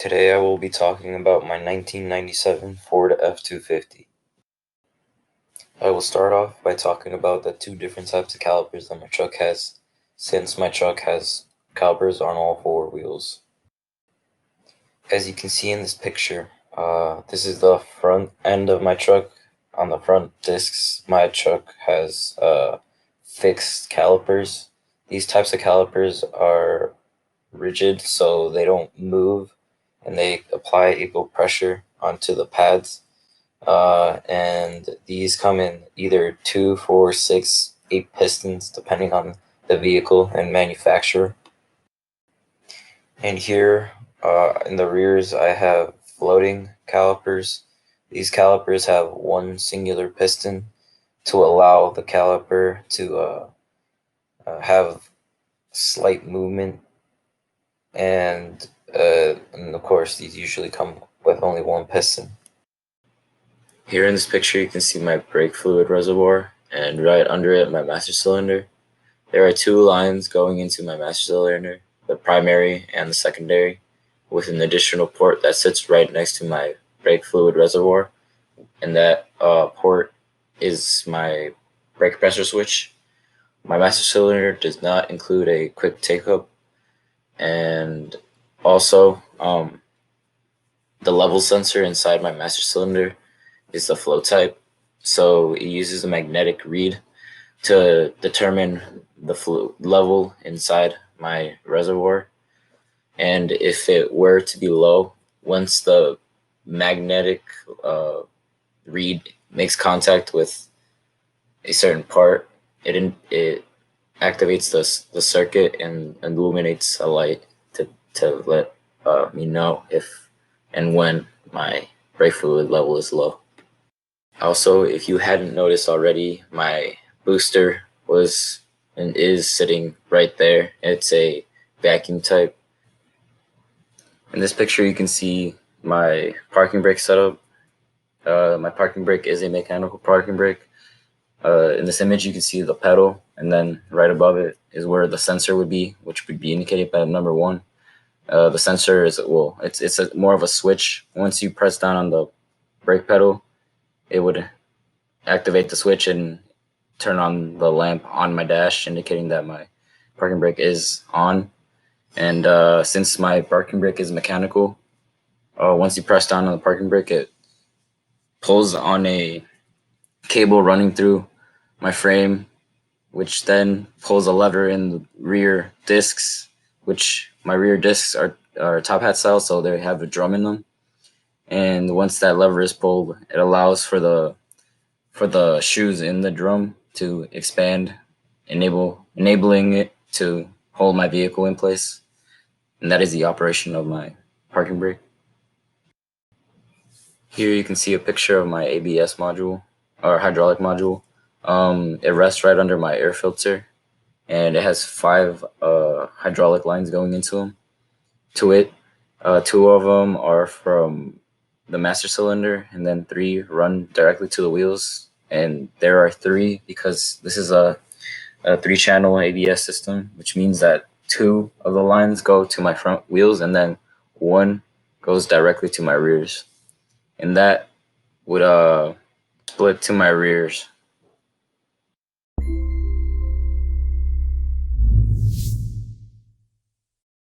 Today I will be talking about my 1997 Ford F-250. I will start off by talking about the two different types of calipers that my truck has, since my truck has calipers on all four wheels. As you can see in this picture, this is the front end of my truck. On the front discs, my truck has fixed calipers. These types of calipers are rigid, so they don't move, and they apply equal pressure onto the pads. And these come in either 2, 4, 6, 8 pistons, depending on the vehicle and manufacturer. And here in the rears, I have floating calipers. These calipers have one singular piston to allow the caliper to have slight movement, and of course these usually come with only one piston. Here in this picture you can see my brake fluid reservoir, and right under it my master cylinder. There are two lines going into my master cylinder, the primary and the secondary, with an additional port that sits right next to my brake fluid reservoir, and that port is my brake pressure switch. My master cylinder does not include a quick take-up, and also the level sensor inside my master cylinder is the flow type, so it uses a magnetic read to determine the flow level inside my reservoir. And if it were to be low, once the magnetic read makes contact with a certain part, it activates the circuit and illuminates a light to let me know if and when my brake fluid level is low. Also, if you hadn't noticed already, my booster was and is sitting right there. It's a vacuum type. In this picture you can see my parking brake setup. My parking brake is a mechanical parking brake. In this image you can see the pedal, and then right above it is where the sensor would be, which would be indicated by number 1. The sensor is, well, it's more of a switch. Once you press down on the brake pedal, it would activate the switch and turn on the lamp on my dash, indicating that my parking brake is on. And since my parking brake is mechanical, once you press down on the parking brake, it pulls on a cable running through my frame, which then pulls a lever in the rear discs, which my rear discs are top hat style, so they have a drum in them. And once that lever is pulled, it allows for the shoes in the drum to expand, enabling it to hold my vehicle in place. And that is the operation of my parking brake. Here you can see a picture of my ABS module, or hydraulic module. It rests right under my air filter, and it has 5 hydraulic lines going into it. 2 of them are from the master cylinder, and then 3 run directly to the wheels. And there are 3 because this is a 3-channel ABS system, which means that 2 of the lines go to my front wheels, and then 1 goes directly to my rears. And that would split to my rears.